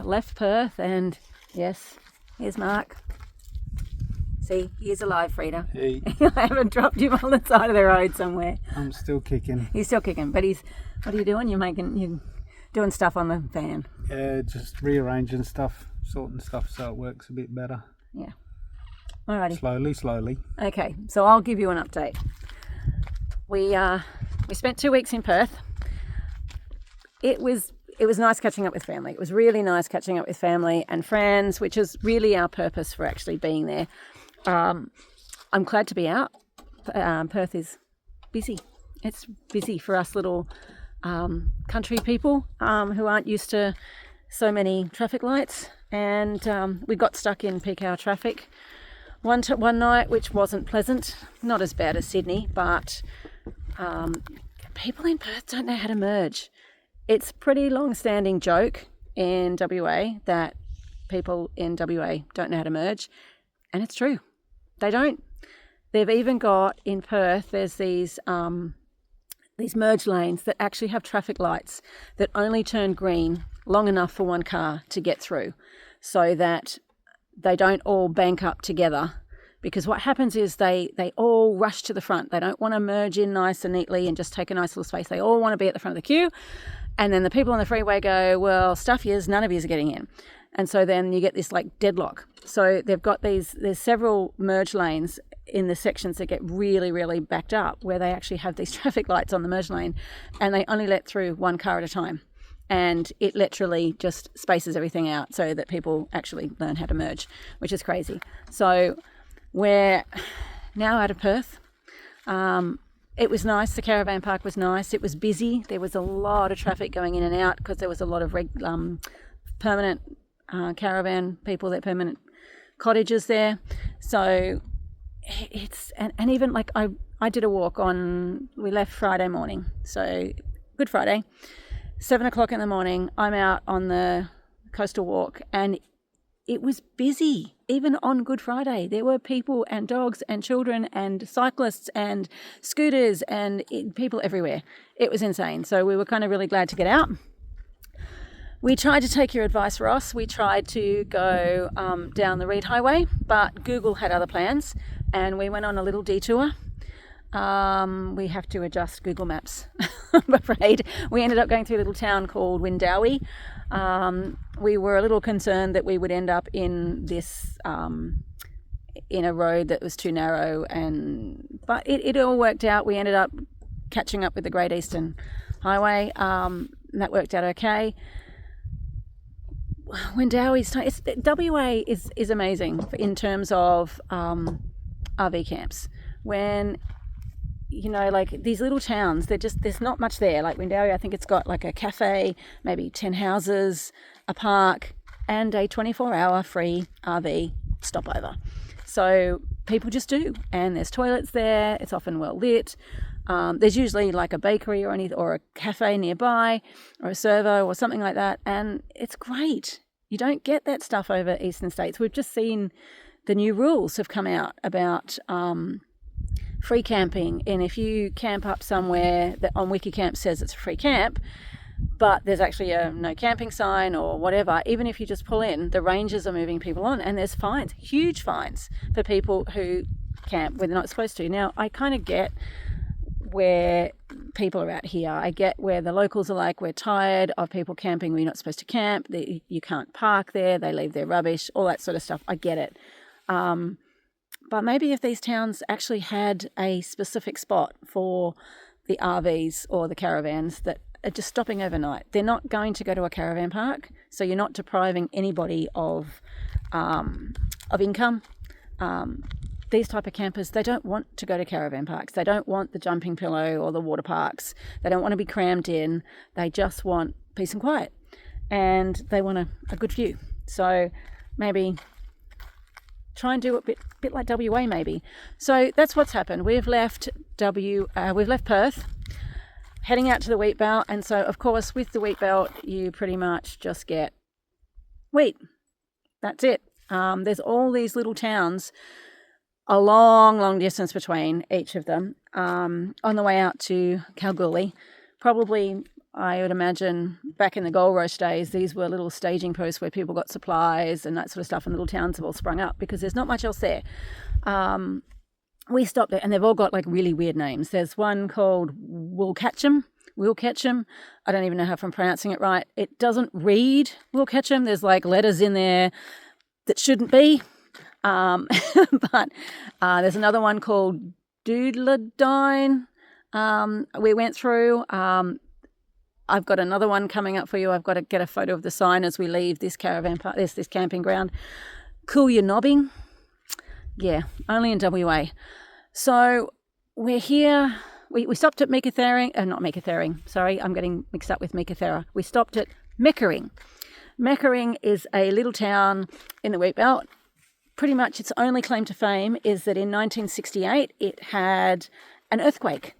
Left Perth, and yes, here's Mark. See, he is alive, Frida. Hey. I haven't dropped him on the side of the road somewhere. I'm still kicking. He's still kicking, but what are you doing? You're doing stuff on the van. Yeah, just rearranging stuff, sorting stuff so it works a bit better. Yeah. Alrighty. Slowly. Okay, so I'll give you an update. We spent 2 weeks in Perth. It was nice catching up with family. It was really nice catching up with family and friends, which is really our purpose for actually being there. I'm glad to be out. Perth is busy. It's busy for us little country people who aren't used to so many traffic lights. And we got stuck in peak hour traffic one night, which wasn't pleasant. Not as bad as Sydney, but people in Perth don't know how to merge. It's a pretty long-standing joke in WA that people in WA don't know how to merge, and it's true. They don't. They've even got, in Perth, there's these merge lanes that actually have traffic lights that only turn green long enough for one car to get through, so that they don't all bank up together. Because what happens is they all rush to the front. They don't want to merge in nice and neatly and just take a nice little space. They all want to be at the front of the queue. And then the people on the freeway go, well, stuff yous, none of yous are getting in. And so then you get this like deadlock. So they've got there's several merge lanes in the sections that get really, really backed up, where they actually have these traffic lights on the merge lane, and they only let through one car at a time. And it literally just spaces everything out so that people actually learn how to merge, which is crazy. So we're now out of Perth. It was nice. The caravan park was nice. It was busy. There was a lot of traffic going in and out because there was a lot of permanent caravan people, that permanent cottages there. So it's, and even like I did a walk we left Friday morning. So Good Friday, 7 o'clock in the morning, I'm out on the coastal walk, and it was busy. Even on Good Friday, there were people and dogs and children and cyclists and scooters and people everywhere. It was insane. So we were kind of really glad to get out. We tried to take your advice, Ross. We tried to go down the Reed Highway, but Google had other plans, and we went on a little detour. We have to adjust Google Maps, I'm afraid. We ended up going through a little town called Windowie. We were a little concerned that we would end up in this in a road that was too narrow, but it all worked out. We ended up catching up with the Great Eastern Highway. that worked out okay. Wendowie's time. WA is amazing in terms of RV camps. When like these little towns, there's not much there. Like Wendowie, I think it's got like a cafe, maybe 10 houses, a park, and a 24-hour free RV stopover. So people just do, and there's toilets there. It's often well lit. There's usually like a bakery or a cafe nearby, or a servo or something like that, and it's great. You don't get that stuff over eastern states. We've just seen the new rules have come out about free camping, and if you camp up somewhere that on Wikicamp says it's a free camp, but there's actually a no camping sign or whatever, even if you just pull in, the rangers are moving people on, and there's fines, huge fines for people who camp where they're not supposed to. Now, I kind of get where people are at here. I get where the locals are like, we're tired of people camping where you're not supposed to camp, you can't park there, they leave their rubbish, all that sort of stuff. I get it. But maybe if these towns actually had a specific spot for the RVs or the caravans that are just stopping overnight, they're not going to go to a caravan park, so you're not depriving anybody of income. These type of campers, they don't want to go to caravan parks. They don't want the jumping pillow or the water parks. They don't want to be crammed in. They just want peace and quiet, and they want a good view. So maybe try and do it a bit like WA maybe. So that's what's happened. We've left Perth, heading out to the wheatbelt, and so of course with the wheatbelt you pretty much just get wheat. That's it. There's all these little towns, a long distance between each of them, on the way out to Kalgoorlie. Probably, I would imagine, back in the gold rush days, these were little staging posts where people got supplies and that sort of stuff, and little towns have all sprung up because there's not much else there. We stopped there, and they've all got like really weird names. There's one called Woolcatcham. I don't even know if I'm pronouncing it right. It doesn't read Woolcatcham. There's like letters in there that shouldn't be. But there's another one called Doodledine. We went through. I've got another one coming up for you. I've got to get a photo of the sign as we leave this caravan park, this camping ground. Coolyonobbing. Yeah, only in WA. So we're here. We stopped at not Meekatharring. Sorry, I'm getting mixed up with Meekatharra. We stopped at Meckering. Meckering is a little town in the wheatbelt. Pretty much its only claim to fame is that in 1968 it had an earthquake.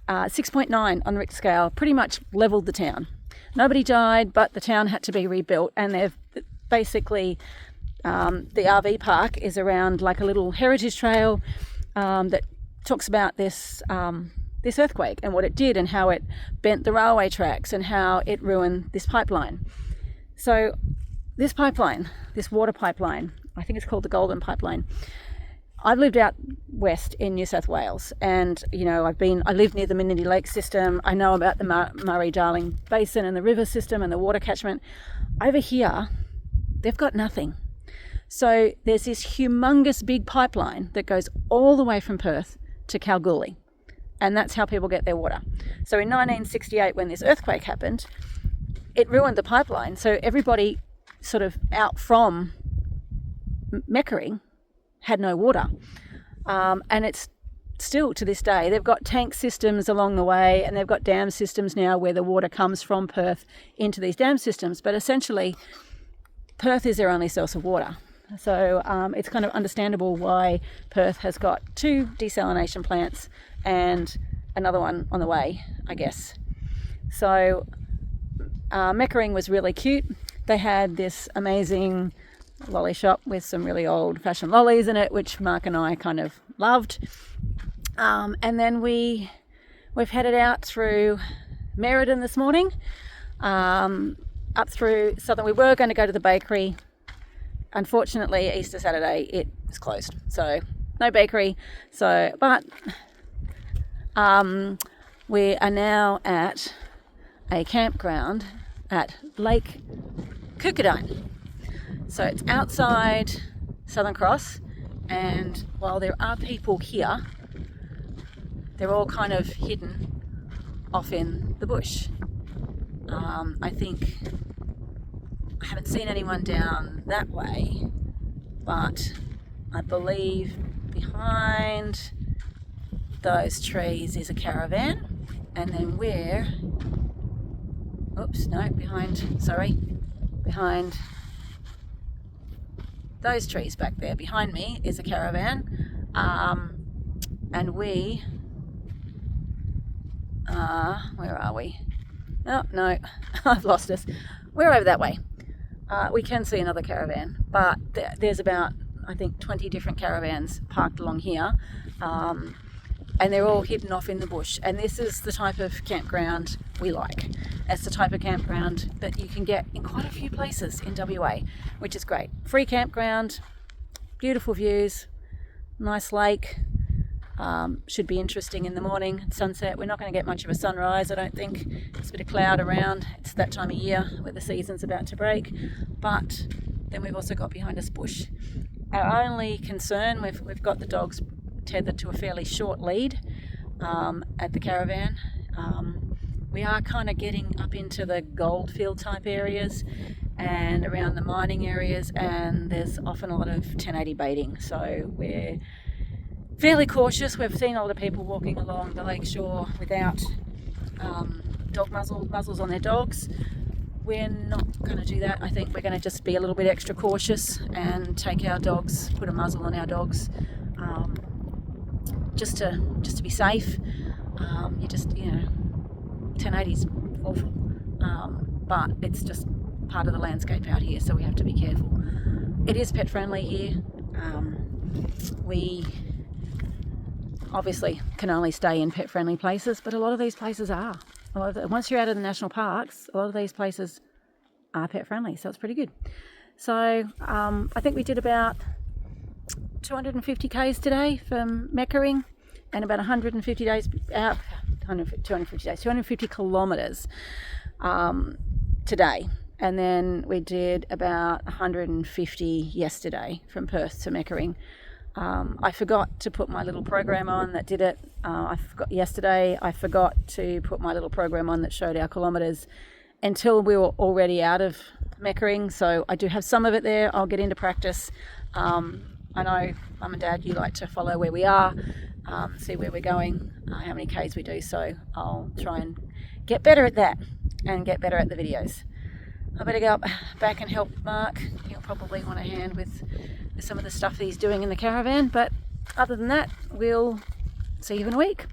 6.9 on the Richter scale, pretty much leveled the town. Nobody died, but the town had to be rebuilt, and they've basically, the RV park is around like a little heritage trail that talks about this earthquake and what it did and how it bent the railway tracks and how it ruined this pipeline. So this water pipeline, I think it's called the Golden Pipeline. I've lived out west in New South Wales, and I live near the Minity Lake system. I know about the Murray-Darling Basin and the river system and the water catchment. Over here, they've got nothing. So there's this humongous big pipeline that goes all the way from Perth to Kalgoorlie, and that's how people get their water. So in 1968, when this earthquake happened, it ruined the pipeline. So everybody sort of out from Meckering had no water, and it's still to this day. They've got tank systems along the way, and they've got dam systems now where the water comes from Perth into these dam systems, but essentially Perth is their only source of water. So it's kind of understandable why Perth has got 2 desalination plants and another one on the way, I guess. So Meckering was really cute. They had this amazing lolly shop with some really old-fashioned lollies in it, which Mark and I kind of loved. And then we've headed out through Merredin this morning, up through Southern. We were going to go to the bakery. Unfortunately, Easter Saturday it was closed, so no bakery. But we are now at a campground at Lake Kukudine. So it's outside Southern Cross, and while there are people here, they're all kind of hidden off in the bush. I think I haven't seen anyone down that way, but I believe behind those trees is a caravan, and then behind those trees back there behind me is a caravan, and we are, where are we? Oh no, I've lost us. We're over that way. We can see another caravan, but there's about, I think, 20 different caravans parked along here, and they're all hidden off in the bush. And this is the type of campground we like. It's the type of campground that you can get in quite a few places in WA, which is great. Free campground, beautiful views, nice lake. Should be interesting in the morning, sunset. We're not going to get much of a sunrise, I don't think. There's a bit of cloud around. It's that time of year where the season's about to break. But then we've also got behind us bush. Our only concern, we've got the dogs tethered to a fairly short lead at the caravan. We are kind of getting up into the goldfield type areas and around the mining areas, and there's often a lot of 1080 baiting. So we're fairly cautious. We've seen a lot of people walking along the lakeshore without dog muzzles on their dogs. We're not going to do that. I think we're going to just be a little bit extra cautious and take our dogs, put a muzzle on our dogs, just to be safe. 1080 is awful, but it's just part of the landscape out here, so we have to be careful. It is pet friendly here. We obviously can only stay in pet friendly places, but a lot of these places are. Once you're out of the national parks, a lot of these places are pet friendly, so it's pretty good. So I think we did about 250 k's today from Meckering, and about 150 days out, 250 kilometres today. And then we did about 150 yesterday from Perth to Meckering. I forgot to put my little program on that did it. I forgot to put my little program on that showed our kilometres until we were already out of Meckering. So I do have some of it there. I'll get into practice. I know Mum and Dad, you like to follow where we are, see where we're going, how many Ks we do. So I'll try and get better at that and get better at the videos. I better go back and help Mark. He'll probably want a hand with some of the stuff that he's doing in the caravan. But other than that, we'll see you in a week.